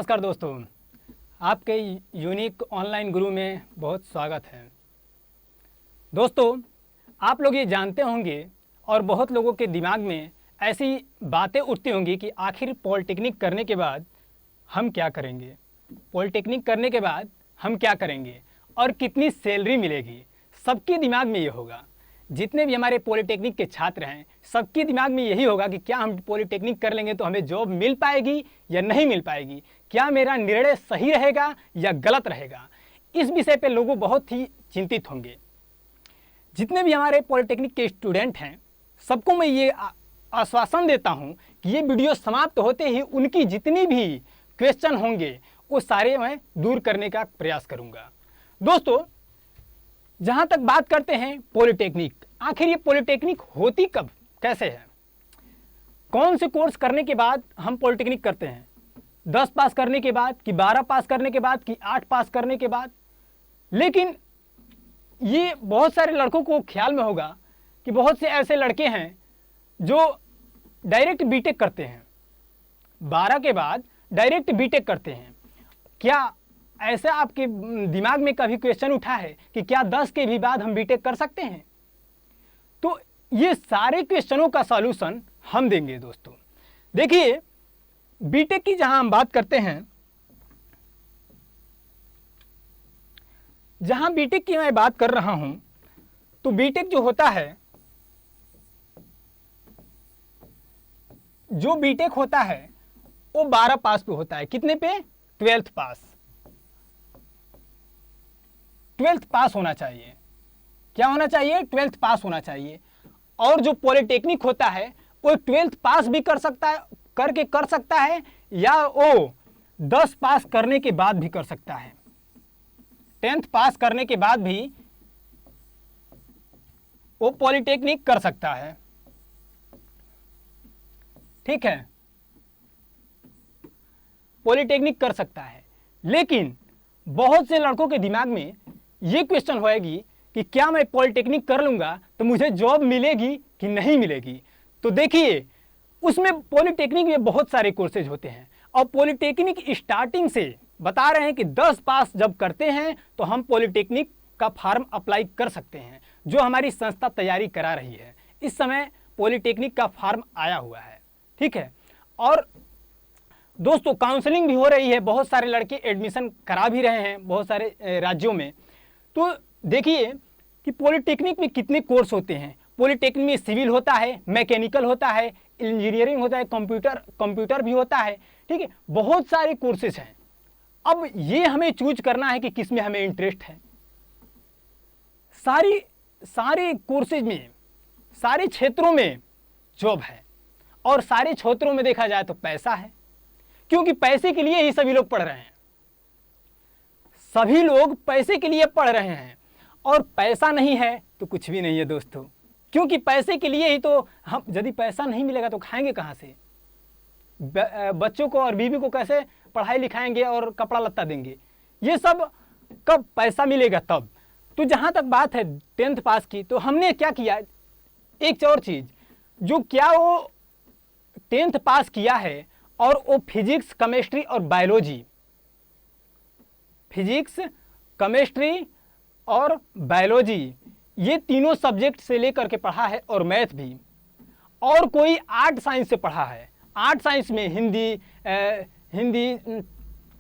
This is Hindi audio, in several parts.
नमस्कार दोस्तों, आपके यूनिक ऑनलाइन गुरु में बहुत स्वागत है। दोस्तों, आप लोग ये जानते होंगे और बहुत लोगों के दिमाग में ऐसी बातें उठती होंगी कि आखिर पॉलिटेक्निक करने के बाद हम क्या करेंगे, पॉलिटेक्निक करने के बाद हम क्या करेंगे और कितनी सैलरी मिलेगी। सबके दिमाग में ये होगा। जितने भी हमारे पॉलिटेक्निक के छात्र हैं, सबके दिमाग में यही होगा कि क्या हम पॉलिटेक्निक कर लेंगे तो हमें जॉब मिल पाएगी या नहीं मिल पाएगी, क्या मेरा निर्णय सही रहेगा या गलत रहेगा। इस विषय पे लोग बहुत ही चिंतित होंगे। जितने भी हमारे पॉलिटेक्निक के स्टूडेंट हैं, सबको मैं ये आश्वासन देता हूँ कि ये वीडियो समाप्त होते ही उनकी जितनी भी क्वेश्चन होंगे वो सारे मैं दूर करने का प्रयास करूँगा। दोस्तों, जहाँ तक बात करते हैं पॉलिटेक्निक, आखिर ये पॉलिटेक्निक होती कब, कैसे है, कौन से कोर्स करने के बाद हम पॉलिटेक्निक करते हैं? 10 पास करने के बाद कि 12 पास करने के बाद कि 8 पास करने के बाद? लेकिन ये बहुत सारे लड़कों को ख्याल में होगा कि बहुत से ऐसे लड़के हैं जो डायरेक्ट बीटेक करते हैं, 12 के बाद डायरेक्ट बीटेक करते हैं। क्या ऐसा आपके दिमाग में कभी क्वेश्चन उठा है कि क्या 10 के भी बाद हम बीटेक कर सकते हैं? तो ये सारे क्वेश्चनों का सॉल्यूशन हम देंगे। दोस्तों देखिए, बीटेक की जहां हम बात करते हैं, जहां बीटेक की मैं बात कर रहा हूं, तो बीटेक जो होता है, जो बीटेक होता है वो 12 पास पे होता है। कितने पे? 12th पास। 12th पास होना चाहिए। क्या होना चाहिए? 12th पास होना चाहिए। और जो पॉलिटेक्निक होता है वो 12th पास भी कर सकता है, कर सकता है, या वो 10 पास करने के बाद भी कर सकता है। 10th पास करने के बाद भी वो पॉलिटेक्निक कर सकता है। ठीक है, पॉलिटेक्निक कर सकता है। लेकिन बहुत से लड़कों के दिमाग में ये क्वेश्चन होएगी कि क्या मैं पॉलिटेक्निक कर लूंगा तो मुझे जॉब मिलेगी कि नहीं मिलेगी। तो देखिए, उसमें पॉलिटेक्निक में बहुत सारे कोर्सेज होते हैं और पॉलिटेक्निक स्टार्टिंग से बता रहे हैं कि 10 पास जब करते हैं तो हम पॉलिटेक्निक का फॉर्म अप्लाई कर सकते हैं, जो हमारी संस्था तैयारी करा रही है। इस समय पॉलिटेक्निक का फॉर्म आया हुआ है। ठीक है, और दोस्तों काउंसलिंग भी हो रही है, बहुत सारे लड़के एडमिशन करा भी रहे हैं बहुत सारे राज्यों में। तो देखिए कि पॉलिटेक्निक में कितने कोर्स होते हैं। पॉलिटेक्निक में सिविल होता है, मैकेनिकल होता है, इंजीनियरिंग होता है, कंप्यूटर भी होता है। ठीक है, बहुत सारे कोर्सेज हैं। अब ये हमें चूज करना है कि किस में हमें इंटरेस्ट है। सारे कोर्सेज में, सारे क्षेत्रों में जॉब है, और सारे क्षेत्रों में देखा जाए तो पैसा है, क्योंकि पैसे के लिए ही सभी लोग पढ़ रहे हैं। सभी लोग पैसे के लिए पढ़ रहे हैं, और पैसा नहीं है तो कुछ भी नहीं है दोस्तों। क्योंकि पैसे के लिए ही तो हम, यदि पैसा नहीं मिलेगा तो खाएंगे कहाँ से? बच्चों को और बीवी को कैसे पढ़ाई लिखाएंगे और कपड़ा लत्ता देंगे? ये सब कब पैसा मिलेगा तब। तो जहाँ तक बात है 10th पास की, तो हमने क्या किया, एक और चीज़, जो क्या वो 10th पास किया है और वो फिजिक्स, केमिस्ट्री और बायोलॉजी, फिजिक्स, केमिस्ट्री और बायोलॉजी, ये तीनों सब्जेक्ट से लेकर के पढ़ा है, और मैथ भी, और कोई आर्ट साइंस से पढ़ा है। आर्ट साइंस में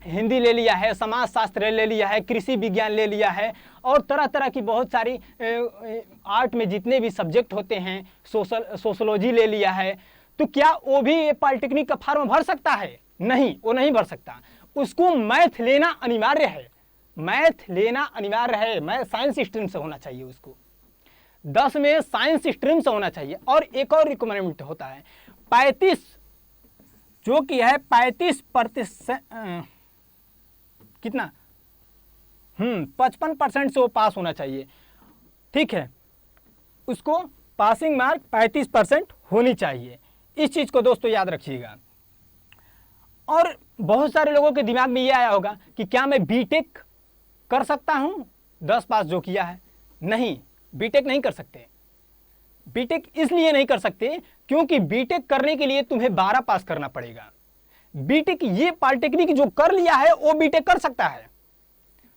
हिंदी ले लिया है, समाज शास्त्र ले लिया है, कृषि विज्ञान ले लिया है, और तरह तरह की बहुत सारी आर्ट में जितने भी सब्जेक्ट होते हैं, सोशोलॉजी ले लिया है। तो क्या वो भी पॉलिटेक्निक का फॉर्म भर सकता है? नहीं, वो नहीं भर सकता। उसको मैथ लेना अनिवार्य है, मैथ लेना अनिवार्य है। मैं साइंस स्ट्रीम से होना चाहिए, उसको 10 में साइंस स्ट्रीम से होना चाहिए। और एक और रिक्वायरमेंट होता है 35, जो कि है 35%, कितना, 55% से वो पास होना चाहिए। ठीक है, उसको पासिंग मार्क 35% होनी चाहिए। इस चीज को दोस्तों याद रखिएगा। और बहुत सारे लोगों के दिमाग में ये आया होगा कि क्या मैं बीटेक कर सकता हूं 10 पास जो किया है? नहीं, बीटेक नहीं कर सकते। बीटेक इसलिए नहीं कर सकते क्योंकि बीटेक करने के लिए तुम्हें 12 पास करना पड़ेगा। बीटेक ये पॉलिटेक्निक जो कर लिया है वो बीटेक कर सकता है,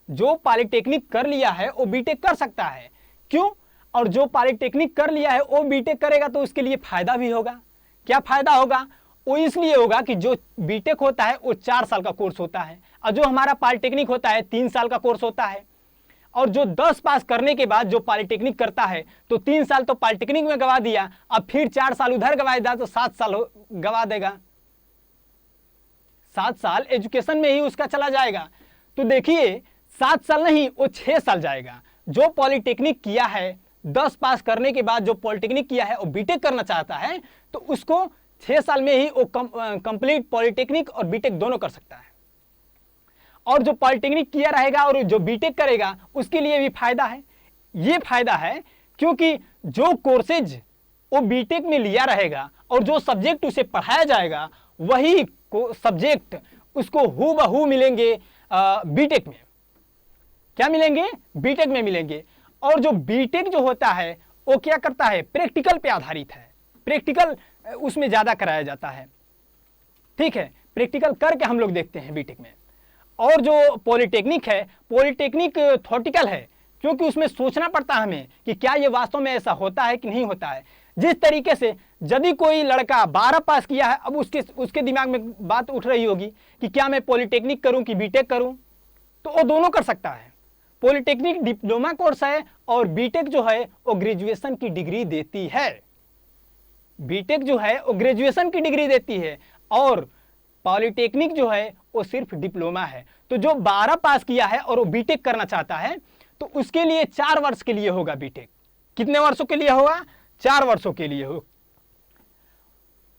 जो पॉलिटेक्निक कर लिया है वो बीटेक कर सकता है। क्यों? और जो पॉलिटेक्निक कर लिया है वो बीटेक करेगा तो उसके लिए फायदा भी होगा। क्या फायदा होगा? वो इसलिए होगा कि जो बीटेक होता है वो 4 साल का कोर्स होता है और जो हमारा पॉलिटेक्निक होता है 3 साल का कोर्स होता है। और जो 10 पास करने के बाद जो पॉलिटेक्निक करता है तो 3 साल तो पॉलिटेक्निक में गवा दिया, अब फिर 4 साल उधर गवाएगा तो 7 साल गवा देगा, 7 साल एजुकेशन में ही उसका चला जाएगा। तो देखिए 7 साल नहीं वो 6 साल जाएगा। जो पॉलिटेक्निक किया है 10 पास करने के बाद जो पॉलिटेक्निक किया है वो बीटेक करना चाहता है तो उसको 6 साल में ही वो कंप्लीट पॉलिटेक्निक और बीटेक दोनों कर सकता है। और जो पॉलिटेक्निक किया रहेगा और जो बीटेक करेगा उसके लिए भी फायदा है। ये फायदा है क्योंकि जो कोर्सेज वो बीटेक में लिया रहेगा और जो सब्जेक्ट उसे पढ़ाया जाएगा वही सब्जेक्ट उसको हूबहू मिलेंगे बीटेक में। क्या मिलेंगे? बीटेक में मिलेंगे। और जो बीटेक जो होता है वो क्या करता है? प्रैक्टिकल पे आधारित है, प्रैक्टिकल उसमें ज्यादा कराया जाता है। ठीक है, प्रैक्टिकल करके हम लोग देखते हैं बीटेक में। और जो पॉलिटेक्निक है, पॉलिटेक्निक थ्योरेटिकल है क्योंकि उसमें सोचना पड़ता है हमें कि क्या ये वास्तव में ऐसा होता है कि नहीं होता है। जिस तरीके से यदि कोई लड़का 12 पास किया है, अब उसके दिमाग में बात उठ रही होगी कि क्या मैं पॉलिटेक्निक करूं कि बीटेक करूं, तो वो दोनों कर सकता है। पॉलिटेक्निक डिप्लोमा कोर्स है और बीटेक जो है वो ग्रेजुएशन की डिग्री देती है। बीटेक जो है वो ग्रेजुएशन की डिग्री देती है और पॉलिटेक्निक जो है वो सिर्फ डिप्लोमा है। तो जो 12 पास किया है और वो बीटेक करना चाहता है तो उसके लिए 4 वर्ष के लिए होगा बीटेक। कितने वर्षों के लिए होगा? 4 वर्षों के लिए हो।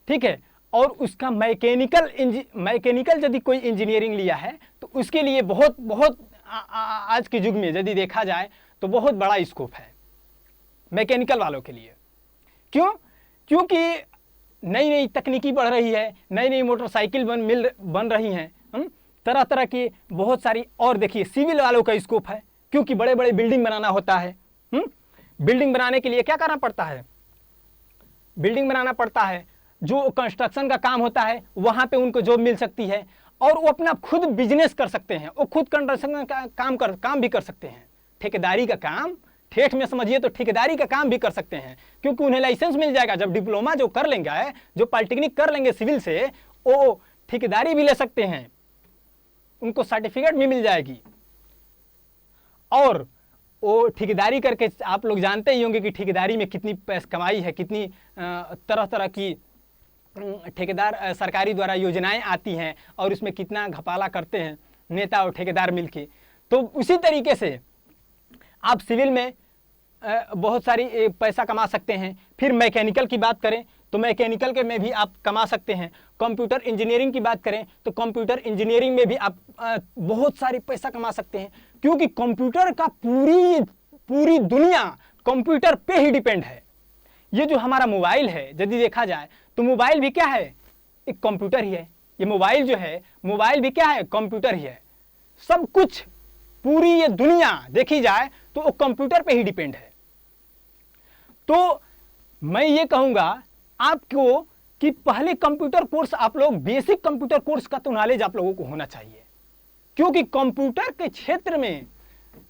ठीक है। और उसका मैकेनिकल यदि कोई इंजीनियरिंग लिया है तो उसके लिए बहुत बहुत आज के युग में यदि देखा जाए तो बहुत बड़ा स्कोप है मैकेनिकल वालों के लिए। क्यों? क्योंकि नई नई तकनीकी बढ़ रही है, नई नई मोटरसाइकिल बन रही हैं, तरह तरह की बहुत सारी। और देखिए सिविल वालों का स्कोप है क्योंकि बड़े बड़े बिल्डिंग बनाना होता है। बिल्डिंग बनाने के लिए क्या करना पड़ता है? बिल्डिंग बनाना पड़ता है। जो कंस्ट्रक्शन का काम होता है वहां पे उनको जॉब मिल सकती है और वो अपना खुद बिजनेस कर सकते हैं, वो खुद कंस्ट्रक्शन का काम भी कर सकते हैं। ठेकेदारी का काम, ठेठ में समझिए तो ठेकेदारी का काम भी कर सकते हैं क्योंकि उन्हें लाइसेंस मिल जाएगा। जब डिप्लोमा जो कर लेंगे, जो पॉलिटेक्निक कर लेंगे सिविल से, वो ठेकेदारी भी ले सकते हैं, उनको सर्टिफिकेट भी मिल जाएगी। और वो ठेकेदारी करके आप लोग जानते ही होंगे कि ठेकेदारी में कितनी पैसा कमाई है, कितनी तरह तरह की ठेकेदार सरकारी द्वारा योजनाएं आती हैं और उसमें कितना घपाला करते हैं नेता और ठेकेदार मिलके। तो उसी तरीके से आप सिविल में बहुत सारी पैसा कमा सकते हैं। फिर मैकेनिकल की बात करें तो मैकेनिकल के में भी आप कमा सकते हैं। कंप्यूटर इंजीनियरिंग की बात करें तो कंप्यूटर इंजीनियरिंग में भी आप बहुत सारी पैसा कमा सकते हैं क्योंकि कंप्यूटर का पूरी दुनिया कंप्यूटर पे ही डिपेंड है। ये जो हमारा मोबाइल है यदि देखा जाए तो मोबाइल भी क्या है? एक कंप्यूटर ही है। ये मोबाइल जो है, मोबाइल भी क्या है? कंप्यूटर ही है। सब कुछ पूरी ये दुनिया देखी जाए तो वो कंप्यूटर पे ही डिपेंड है। तो मैं ये कहूंगा आपको कि पहले कंप्यूटर कोर्स आप लोग, बेसिक कंप्यूटर कोर्स का तो नॉलेज आप लोगों को होना चाहिए क्योंकि कंप्यूटर के क्षेत्र में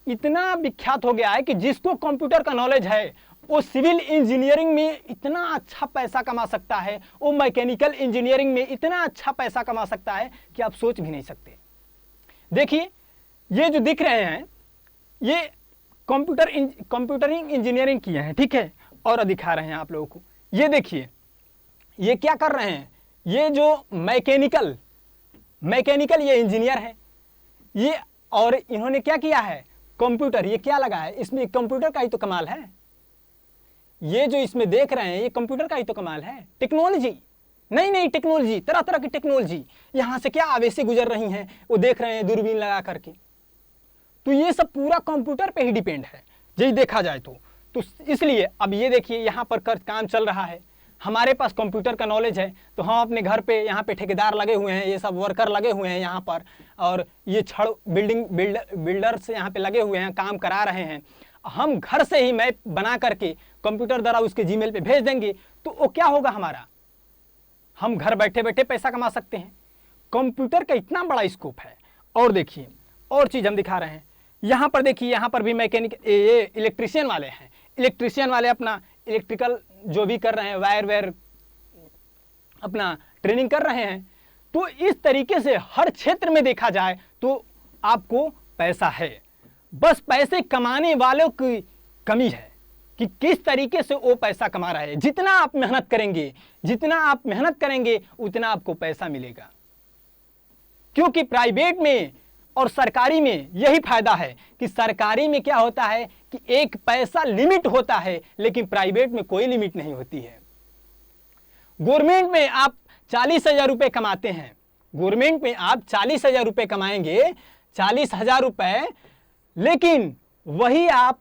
इतना विख्यात हो गया है कि जिसको कंप्यूटर का नॉलेज है वो सिविल इंजीनियरिंग में इतना अच्छा पैसा कमा सकता है, वो मैकेनिकल इंजीनियरिंग में इतना अच्छा पैसा कमा सकता है कि आप सोच भी नहीं सकते। देखिए ये जो दिख रहे हैं ये कंप्यूटरिंग इंजीनियरिंग किए हैं, ठीक है, और दिखा रहे हैं आप लोगों को। ये देखिए ये क्या कर रहे हैं? ये जो मैकेनिकल ये इंजीनियर है ये, और इन्होंने क्या किया है? कंप्यूटर, ये क्या लगा है इसमें? कंप्यूटर का ही तो कमाल है। ये जो इसमें देख रहे हैं ये कंप्यूटर का ही तो कमाल है। टेक्नोलॉजी, नई नई टेक्नोलॉजी, तरह तरह की टेक्नोलॉजी यहां से क्या आवेशें गुजर रही हैं वो देख रहे हैं दूरबीन लगा करके। तो ये सब पूरा कंप्यूटर पे ही डिपेंड है यही देखा जाए तो इसलिए अब ये देखिए यहाँ पर काम चल रहा है, हमारे पास कंप्यूटर का नॉलेज है तो हम अपने घर पे यहाँ पे ठेकेदार लगे हुए हैं, ये सब वर्कर लगे हुए हैं यहाँ पर, और ये छड़ बिल्डर्स यहाँ पे लगे हुए हैं, काम करा रहे हैं। हम घर से ही मैप बना करके कंप्यूटर द्वारा उसके जीमेल पे भेज देंगे तो वो क्या होगा हमारा? हम घर बैठे बैठे पैसा कमा सकते हैं। कंप्यूटर का इतना बड़ा स्कोप है। और देखिए और चीज़ हम दिखा रहे हैं, यहाँ पर देखिए, यहाँ पर भी मैकेनिक ये इलेक्ट्रीशियन वाले हैं, इलेक्ट्रीशियन वाले अपना इलेक्ट्रिकल जो भी कर रहे हैं, वायर वायर अपना ट्रेनिंग कर रहे हैं। तो इस तरीके से हर क्षेत्र में देखा जाए तो आपको पैसा है, बस पैसे कमाने वालों की कमी है कि किस तरीके से वो पैसा कमा रहा है। जितना आप मेहनत करेंगे, जितना आप मेहनत करेंगे उतना आपको पैसा मिलेगा, क्योंकि प्राइवेट में और सरकारी में यही फायदा है कि सरकारी में क्या होता है कि एक पैसा लिमिट होता है, लेकिन प्राइवेट में कोई लिमिट नहीं होती है। गवर्नमेंट में आप 40,000 रुपये कमाते हैं, गवर्नमेंट में आप 40,000 रुपये कमाएंगे, 40,000 रुपये, लेकिन वही आप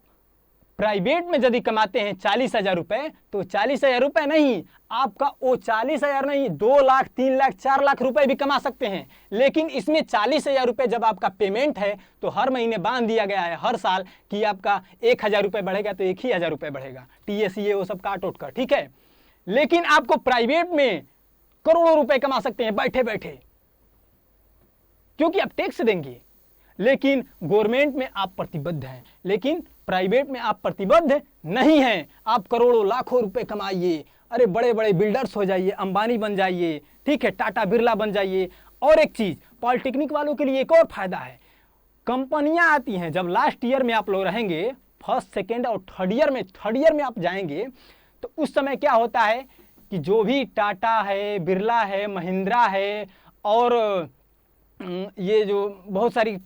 प्राइवेट में यदि कमाते हैं 40,000 रुपये, तो 40,000 रुपये नहीं, आपका वो 40,000 नहीं, 2 लाख 3 लाख 4 लाख रुपए भी कमा सकते हैं। लेकिन इसमें 40,000 रुपये जब आपका पेमेंट है तो हर महीने बांध दिया गया है हर साल कि आपका 1,000 रुपये बढ़ेगा तो 1,000 रुपये बढ़ेगा, TSE वो सब काट उठ कर, ठीक है। लेकिन आपको प्राइवेट में करोड़ों रुपए कमा सकते हैं बैठे बैठे, क्योंकि आप टैक्स देंगे। लेकिन गवर्नमेंट में आप प्रतिबद्ध हैं, लेकिन प्राइवेट में आप प्रतिबद्ध नहीं हैं। आप करोड़ों लाखों रुपए कमाइए, अरे बड़े बड़े बिल्डर्स हो जाइए, अंबानी बन जाइए, ठीक है, टाटा बिरला बन जाइए। और एक चीज पॉलिटेक्निक वालों के लिए एक और फायदा है, कंपनियां आती हैं जब लास्ट ईयर में आप लोग रहेंगे, फर्स्ट सेकेंड और थर्ड ईयर में आप जाएंगे, तो उस समय क्या होता है कि जो भी टाटा है, बिरला है, महिंद्रा है और ये जो बहुत सारी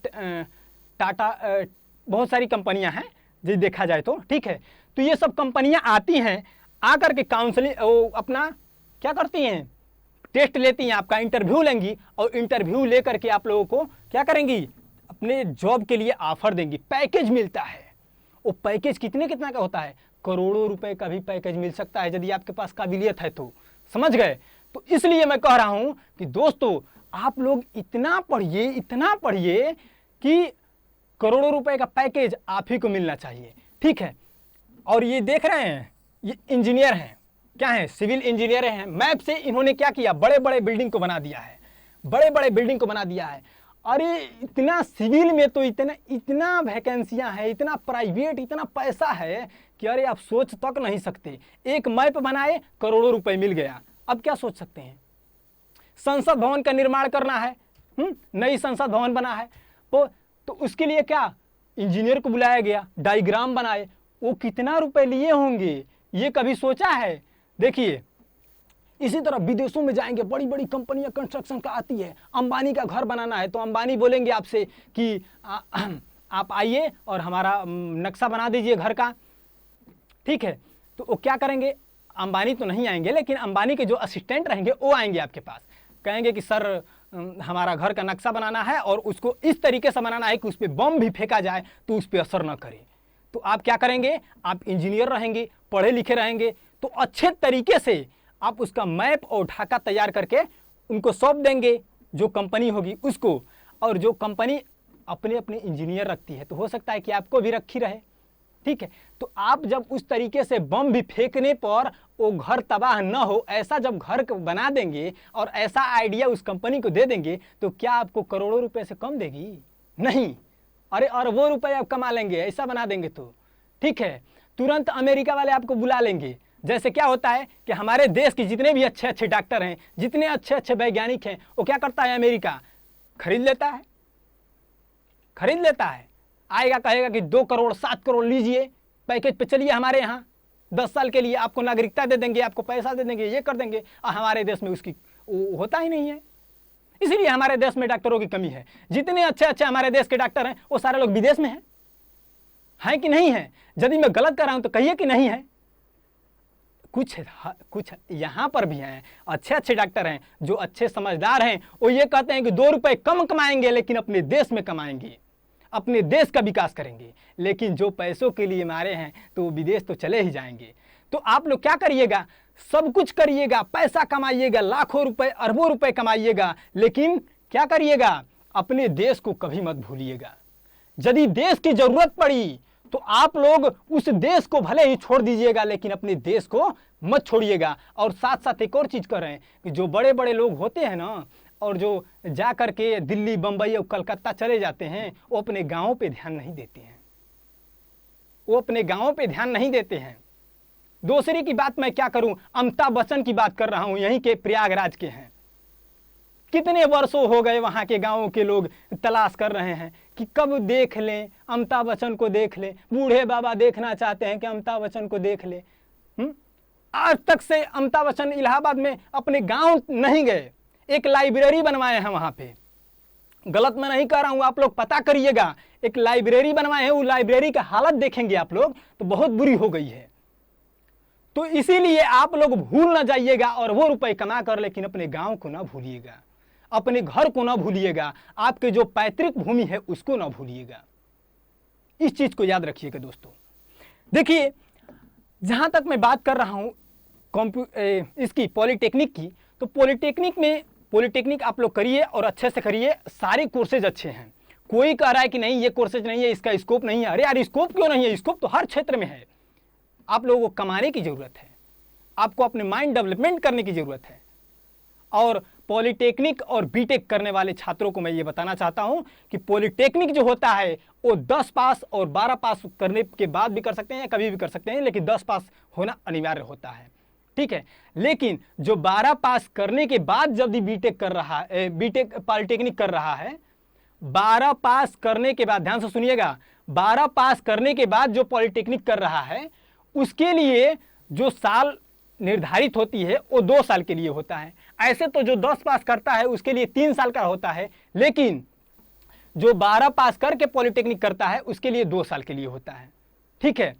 बहुत सारी कंपनियां हैं जो देखा जाए तो, ठीक है। तो ये सब कंपनियां आती हैं, आकर के काउंसलिंग अपना क्या करती हैं, टेस्ट लेती हैं, आपका इंटरव्यू लेंगी और इंटरव्यू लेकर के आप लोगों को क्या करेंगी, अपने जॉब के लिए ऑफर देंगी, पैकेज मिलता है। वो पैकेज कितना का होता है, करोड़ों रुपए का भी पैकेज मिल सकता है यदि आपके पास काबिलियत है तो, समझ गए। तो इसलिए मैं कह रहा हूं कि दोस्तों आप लोग इतना पढ़िए कि करोड़ों रुपए का पैकेज आप ही को मिलना चाहिए, ठीक है। और ये देख रहे हैं, ये इंजीनियर हैं, क्या हैं, सिविल इंजीनियर हैं। मैप से इन्होंने क्या किया, बड़े बड़े बिल्डिंग को बना दिया है, बड़े बड़े बिल्डिंग को बना दिया है। अरे इतना सिविल में तो इतना वैकेंसियां हैं, इतना प्राइवेट, इतना पैसा है कि अरे आप सोच तक नहीं सकते। एक मैप बनाए, करोड़ों रुपए मिल गया। अब क्या सोच सकते हैं, संसद भवन का निर्माण करना है, नई संसद भवन बना है, तो उसके लिए क्या, इंजीनियर को बुलाया गया, डायग्राम बनाए, वो कितना रुपए लिए होंगे ये कभी सोचा है। देखिए इसी तरह विदेशों में जाएंगे, बड़ी बड़ी कंपनियां कंस्ट्रक्शन का आती है, अंबानी का घर बनाना है तो अंबानी बोलेंगे आपसे कि आप आइए और हमारा नक्शा बना दीजिए घर का, ठीक है। तो वो क्या करेंगे, अंबानी तो नहीं आएंगे, लेकिन अंबानी के जो असिस्टेंट रहेंगे वो आएंगे आपके पास, कहेंगे कि सर हमारा घर का नक्शा बनाना है और उसको इस तरीके से बनाना है कि उस पर बम भी फेंका जाए तो उस पर असर न करे। तो आप क्या करेंगे, आप इंजीनियर रहेंगे, पढ़े लिखे रहेंगे, तो अच्छे तरीके से आप उसका मैप और ढाका तैयार करके उनको सौंप देंगे, जो कंपनी होगी उसको। और जो कंपनी अपने अपने इंजीनियर रखती है तो हो सकता है कि आपको भी रखी रहे, ठीक है। तो आप जब उस तरीके से बम भी फेंकने पर वो घर तबाह न हो, ऐसा जब घर बना देंगे और ऐसा आइडिया उस कंपनी को दे देंगे, तो क्या आपको करोड़ों रुपए से कम देगी, नहीं, अरे अरबों रुपए आप कमा लेंगे, ऐसा बना देंगे तो, ठीक है। तुरंत अमेरिका वाले आपको बुला लेंगे। जैसे क्या होता है कि हमारे देश के जितने भी अच्छे अच्छे डॉक्टर हैं, जितने अच्छे अच्छे वैज्ञानिक हैं, वो क्या करता है, अमेरिका खरीद लेता है, आएगा कहेगा कि 2 करोड़ 7 करोड़ लीजिए, पैकेज पे चलिए हमारे यहाँ, 10 साल के लिए आपको नागरिकता दे देंगे, आपको पैसा दे देंगे, ये कर देंगे। और हमारे देश में उसकी होता ही नहीं है, इसीलिए हमारे देश में डॉक्टरों की कमी है। जितने अच्छे अच्छे हमारे देश के डॉक्टर हैं वो सारे लोग विदेश में हैं कि नहीं है। यदि मैं गलत कर रहा हूं तो कहिए कि नहीं है। कुछ यहाँ पर भी हैं, अच्छे अच्छे डॉक्टर हैं जो अच्छे समझदार हैं, वो ये कहते हैं कि 2 रुपए कम कमाएंगे लेकिन अपने देश में कमाएंगे, अपने देश का विकास करेंगे। लेकिन जो पैसों के लिए मारे हैं तो वो विदेश तो चले ही जाएंगे। तो आप लोग क्या करिएगा, सब कुछ करिएगा, पैसा कमाइएगा, लाखों रुपए अरबों रुपए कमाइएगा, लेकिन क्या करिएगा, अपने देश को कभी मत भूलिएगा। यदि देश की जरूरत पड़ी तो आप लोग उस देश को भले ही छोड़ दीजिएगा, लेकिन अपने देश को मत छोड़िएगा। और साथ साथ एक और चीज कर रहे हैं कि जो बड़े बड़े लोग होते हैं ना, और जो जा कर के दिल्ली, बम्बई और कलकत्ता चले जाते हैं, वो अपने गाँव पे ध्यान नहीं देते हैं, वो अपने गाँव पे ध्यान नहीं देते हैं। दूसरी की बात मैं क्या करूं, अमिताभ बच्चन की बात कर रहा हूं, यहीं के प्रयागराज के हैं। कितने वर्षों हो गए वहां के गांवों के लोग तलाश कर रहे हैं कि कब देख लें, अमिताभ बच्चन को देख लें। बूढ़े बाबा देखना चाहते हैं कि अमिताभ बच्चन को देख लें। आज तक से अमिताभ बच्चन इलाहाबाद में अपने गांव नहीं गए, एक लाइब्रेरी बनवाए हैं वहां पे। गलत मैं नहीं कह रहा हूं, आप लोग पता करिएगा। एक लाइब्रेरी बनवाए हैं, वो लाइब्रेरी का हालत देखेंगे आप लोग तो बहुत बुरी हो गई है। तो इसीलिए आप लोग भूल ना जाइएगा और वो रुपए कमा कर, लेकिन अपने गांव को ना भूलिएगा, अपने घर को ना भूलिएगा, आपके जो पैतृक भूमि है उसको ना भूलिएगा। इस चीज को याद रखिएगा दोस्तों। देखिए, जहां तक मैं बात कर रहा हूं इसकी पॉलिटेक्निक की, तो पॉलिटेक्निक आप लोग करिए और अच्छे से करिए। सारे कोर्सेज अच्छे हैं। कोई कह रहा है कि नहीं ये कोर्सेज नहीं है, इसका स्कोप नहीं है। अरे यार, स्कोप क्यों नहीं है? स्कोप तो हर क्षेत्र में है। आप लोगों को कमाने की जरूरत है, आपको अपने माइंड डेवलपमेंट करने की जरूरत है। और पॉलिटेक्निक और बीटेक करने वाले छात्रों को मैं ये बताना चाहता हूं कि पॉलिटेक्निक जो होता है वो 10 पास और 12 पास करने के बाद भी कर सकते हैं या कभी भी कर सकते हैं, लेकिन 10 पास होना अनिवार्य होता है, ठीक है। लेकिन जो 12 पास करने के बाद यदि बीटेक कर रहा है, बीटेक पॉलिटेक्निक कर रहा है, 12 पास करने के बाद, ध्यान से सुनिएगा, 12 पास करने के बाद जो पॉलिटेक्निक कर रहा है उसके लिए जो साल निर्धारित होती है वो 2 साल के लिए होता है। ऐसे तो जो 10 पास करता है उसके लिए 3 साल का होता है, लेकिन जो 12 पास करके पॉलिटेक्निक करता है उसके लिए 2 साल के लिए होता है, ठीक है।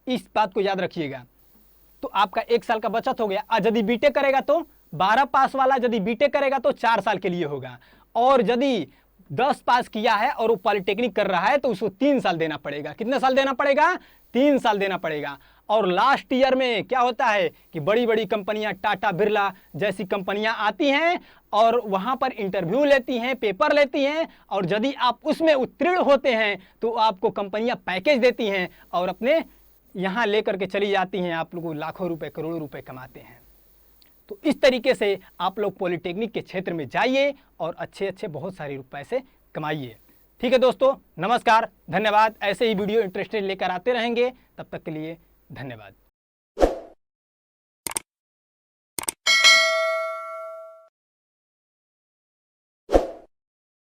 इस बात को याद रखिएगा। तो आपका 1 साल का बचत हो गया। और यदि बीटेक करेगा तो 12 पास वाला यदि बीटेक करेगा तो 4 साल के लिए होगा, और यदि 10 पास किया है और वो पॉलिटेक्निक कर रहा है तो उसको 3 साल देना पड़ेगा। कितने साल देना पड़ेगा? 3 साल देना पड़ेगा। और लास्ट ईयर में क्या होता है कि बड़ी बड़ी कंपनियां, टाटा बिरला जैसी कंपनियां आती हैं और वहां पर इंटरव्यू लेती हैं, पेपर लेती हैं, और यदि आप उसमें उत्तीर्ण होते हैं तो आपको कंपनियां पैकेज देती हैं और अपने यहाँ लेकर के चली जाती हैं। आप लोगों लाखों रुपए, करोड़ों रुपए कमाते हैं। तो इस तरीके से आप लोग पॉलिटेक्निक के क्षेत्र में जाइए और अच्छे अच्छे बहुत सारे पैसे कमाइए। ठीक है दोस्तों, नमस्कार, धन्यवाद। ऐसे ही वीडियो इंटरेस्टेड लेकर आते रहेंगे। तब तक के लिए धन्यवाद।